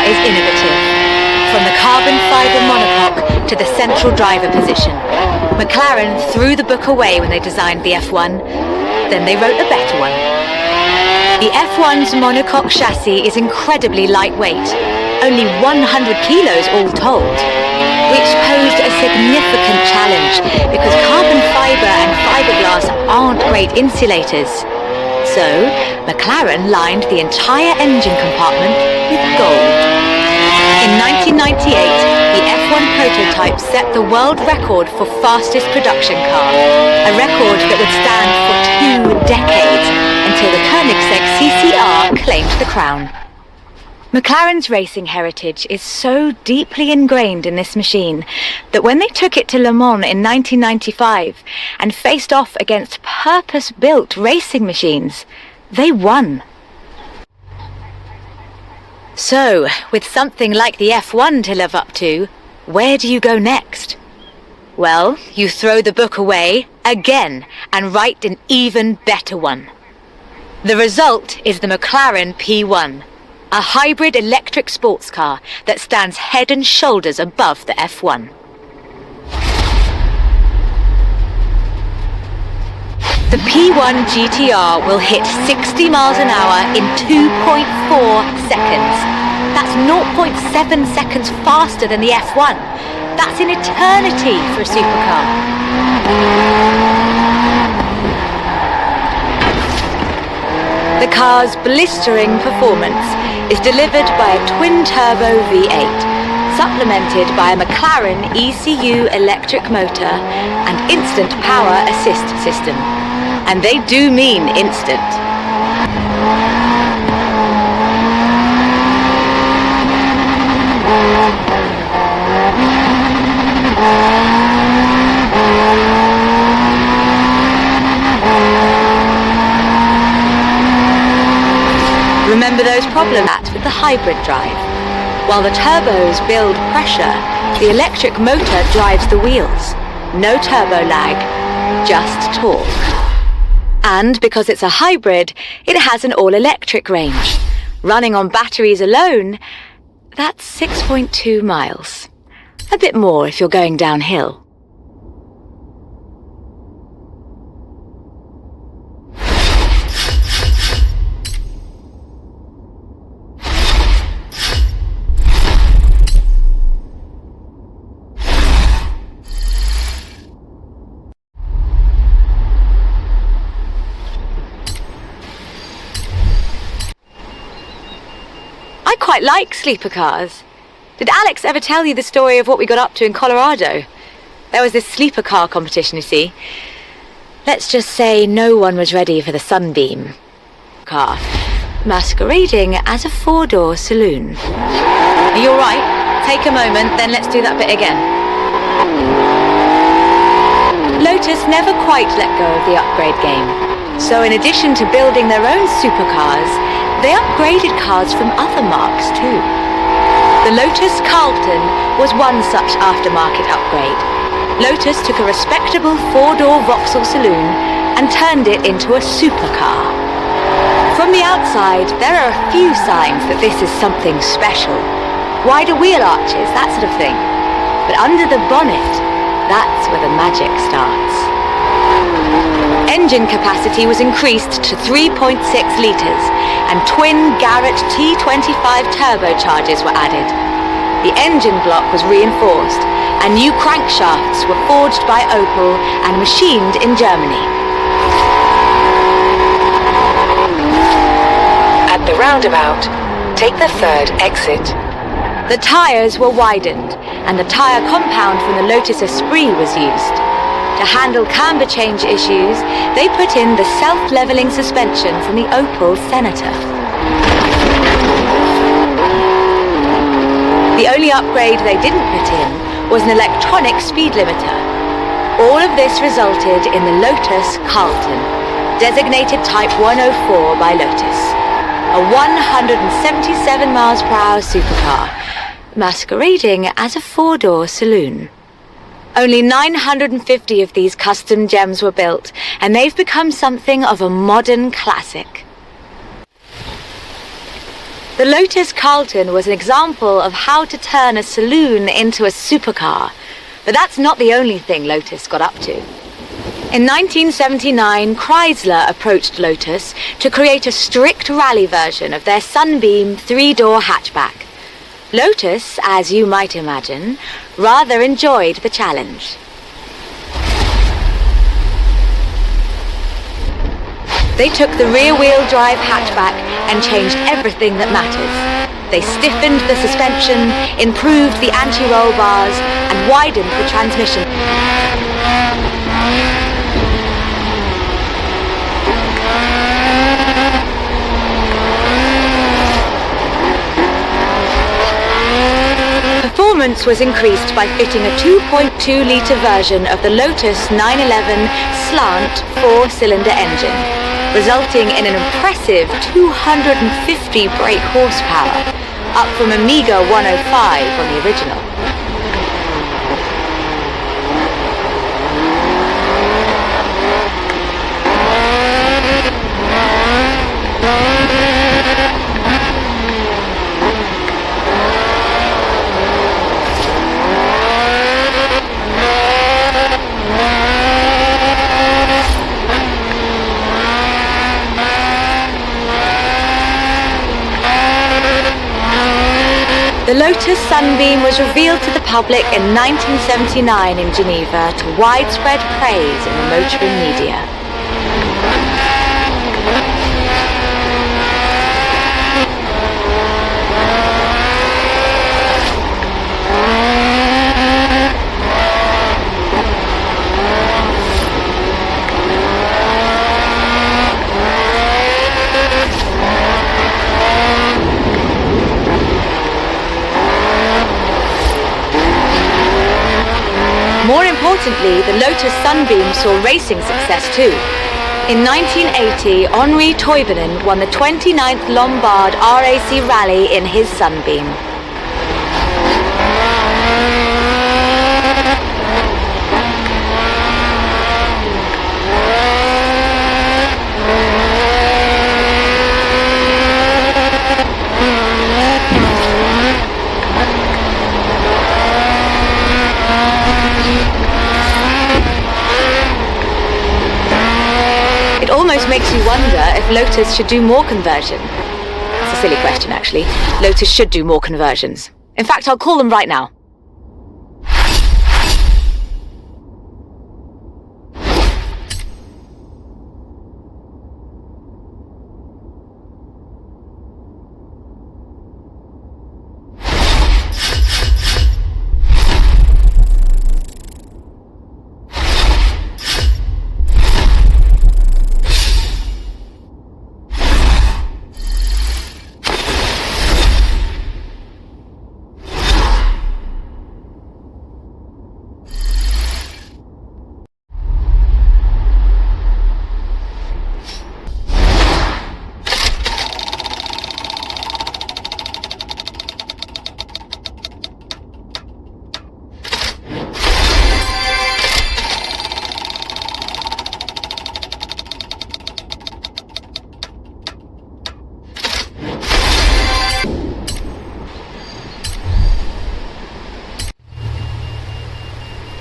is innovative. From the carbon fibre monocoque to the central driver position, McLaren threw the book away when they designed the F1. Then they wrote a better one. The F1's monocoque chassis is incredibly lightweight, only 100 kilos all told, which posed a significant challenge because carbon fibre and fiberglass aren't great insulators. So, McLaren lined the entire engine compartment with gold. In 1998, the F1 prototype set the world record for fastest production car, a record that would stand for 2 decades until the Koenigsegg CCR claimed the crown. McLaren's racing heritage is so deeply ingrained in this machine that when they took it to Le Mans in 1995 and faced off against purpose-built racing machines, they won. So, with something like the F1 to live up to, where do you go next? Well, you throw the book away again and write an even better one. The result is the McLaren P1, a hybrid electric sports car that stands head and shoulders above the F1. The P1 GTR will hit 60 miles an hour in 2.4 seconds. That's 0.7 seconds faster than the F1. That's an eternity for a supercar. The car's blistering performance is delivered by a twin-turbo V8, supplemented by a McLaren ECU electric motor and instant power assist system. And they do mean instant. Remember those problems with the hybrid drive? While the turbos build pressure, the electric motor drives the wheels. No turbo lag, just torque. And because it's a hybrid, it has an all-electric range. Running on batteries alone, that's 6.2 miles. A bit more if you're going downhill. I quite like sleeper cars. Did Alex ever tell you the story of what we got up to in Colorado? There was this sleeper car competition, you see. Let's just say no one was ready for the Sunbeam car, masquerading as a 4-door saloon. Are you all right? Take a moment, then let's do that bit again. Lotus never quite let go of the upgrade game. So in addition to building their own supercars, they upgraded cars from other marques too. The Lotus Carlton was one such aftermarket upgrade. Lotus took a respectable 4-door Vauxhall saloon and turned it into a supercar. From the outside, there are a few signs that this is something special. Wider wheel arches, that sort of thing. But under the bonnet, that's where the magic starts. Engine capacity was increased to 3.6 litres and twin Garrett T25 turbochargers were added. The engine block was reinforced and new crankshafts were forged by Opel and machined in Germany. At the roundabout, take the 3rd exit. The tyres were widened and the tyre compound from the Lotus Esprit was used. To handle camber change issues, they put in the self-leveling suspension from the Opel Senator. The only upgrade they didn't put in was an electronic speed limiter. All of this resulted in the Lotus Carlton, designated Type 104 by Lotus, a 177 miles per hour supercar, masquerading as a 4-door saloon. Only 950 of these custom gems were built, and they've become something of a modern classic. The Lotus Carlton was an example of how to turn a saloon into a supercar, but that's not the only thing Lotus got up to. In 1979, Chrysler approached Lotus to create a strict rally version of their Sunbeam three-door hatchback. Lotus, as you might imagine, rather enjoyed the challenge. They took the rear-wheel drive hatchback and changed everything that matters. They stiffened the suspension, improved the anti-roll bars, and widened the transmission. Performance was increased by fitting a 2.2-litre version of the Lotus 911 slant four-cylinder engine, resulting in an impressive 250 brake horsepower, up from a meager 105 on the original. The Lotus Sunbeam was revealed to the public in 1979 in Geneva to widespread praise in the motoring media. More importantly, the Lotus Sunbeam saw racing success too. In 1980, Henri Toivonen won the 29th Lombard RAC Rally in his Sunbeam. It almost makes you wonder if Lotus should do more conversion. It's a silly question, actually. Lotus should do more conversions. In fact, I'll call them right now.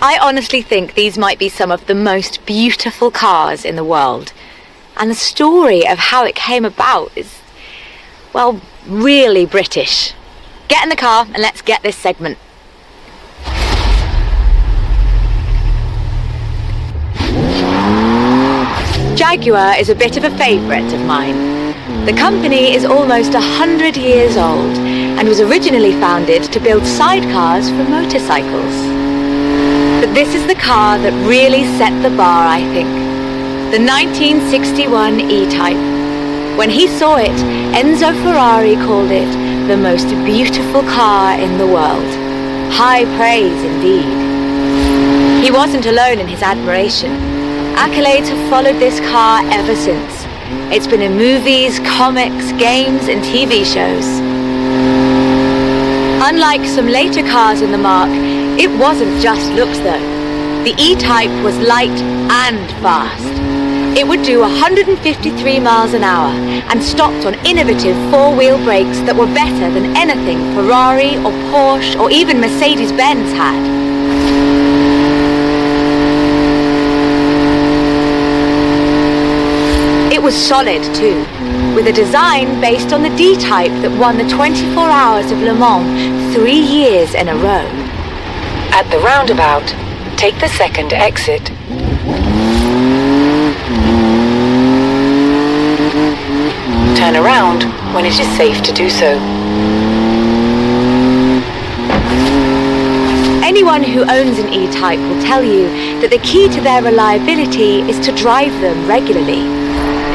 I honestly think these might be some of the most beautiful cars in the world. And the story of how it came about is, well, really British. Get in the car and let's get this segment. Jaguar is a bit of a favourite of mine. The company is almost 100 years old and was originally founded to build sidecars for motorcycles. But this is the car that really set the bar, I think. The 1961 E-Type. When he saw it, Enzo Ferrari called it the most beautiful car in the world. High praise indeed. He wasn't alone in his admiration. Accolades have followed this car ever since. It's been in movies, comics, games, and TV shows. Unlike some later cars in the marque, it wasn't just looks though. The E-Type was light and fast. It would do 153 miles an hour and stopped on innovative four-wheel brakes that were better than anything Ferrari or Porsche or even Mercedes-Benz had. It was solid too, with a design based on the D-Type that won the 24 Hours of Le Mans 3 years in a row. At the roundabout, take the second exit. Turn around when it is safe to do so. Anyone who owns an E-Type will tell you that the key to their reliability is to drive them regularly,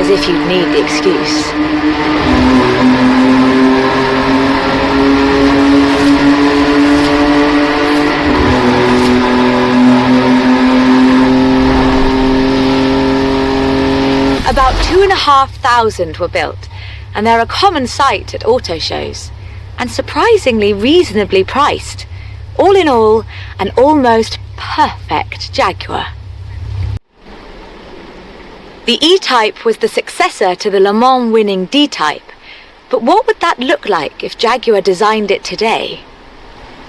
as if you'd need the excuse. About 2,500 were built, and they're a common sight at auto shows, and surprisingly reasonably priced. All in all, an almost perfect Jaguar. The E-Type was the successor to the Le Mans winning D-Type, but what would that look like if Jaguar designed it today?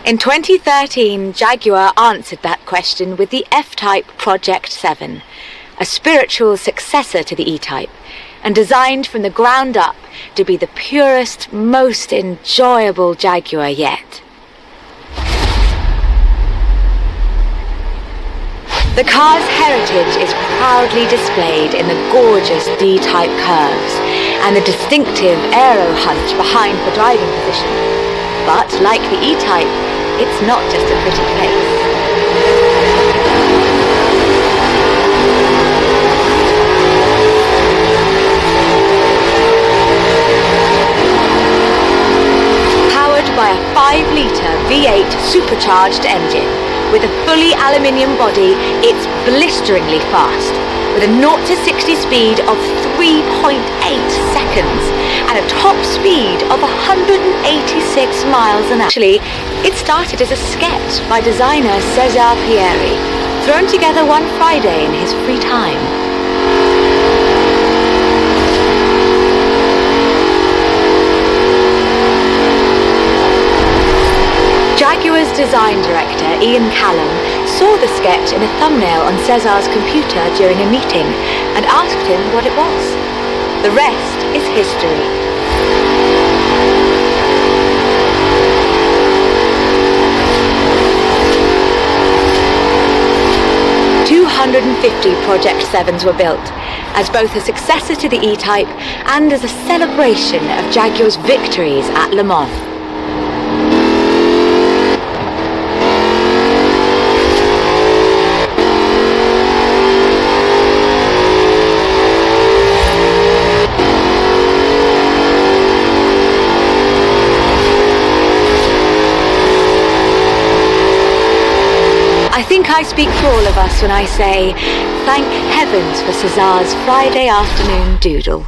In 2013, Jaguar answered that question with the F-Type Project 7, a spiritual successor to the E-Type, and designed from the ground up to be the purest, most enjoyable Jaguar yet. The car's heritage is proudly displayed in the gorgeous D-Type curves and the distinctive aero hunch behind the driving position. But like the E-Type, it's not just a pretty face. By a 5-litre V8 supercharged engine. With a fully aluminium body, it's blisteringly fast, with a 0 to 60 speed of 3.8 seconds and a top speed of 186 miles an hour. Actually, it started as a sketch by designer César Pierri, thrown together one Friday in his free time. Jaguar's design director, Ian Callum, saw the sketch in a thumbnail on César's computer during a meeting and asked him what it was. The rest is history. "250 Project 7s were built, as both a successor to the E-Type and as a celebration of Jaguar's victories at Le Mans. I think I speak for all of us when I say, thank heavens for César's Friday afternoon doodle.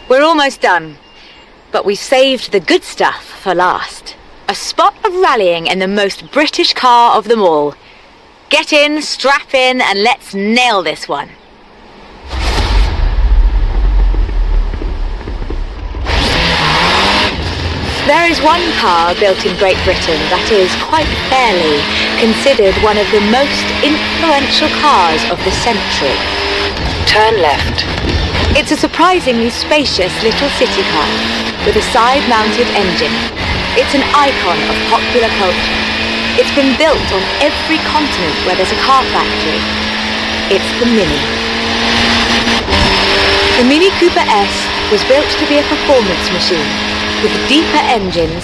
We're almost done, but we've saved the good stuff for last. A spot of rallying in the most British car of them all. Get in, strap in, and let's nail this one. There is one car built in Great Britain that is, quite fairly, considered one of the most influential cars of the century. Turn left. It's a surprisingly spacious little city car with a side-mounted engine. It's an icon of popular culture. It's been built on every continent where there's a car factory. It's the Mini. The Mini Cooper S was built to be a performance machine, with deeper engines,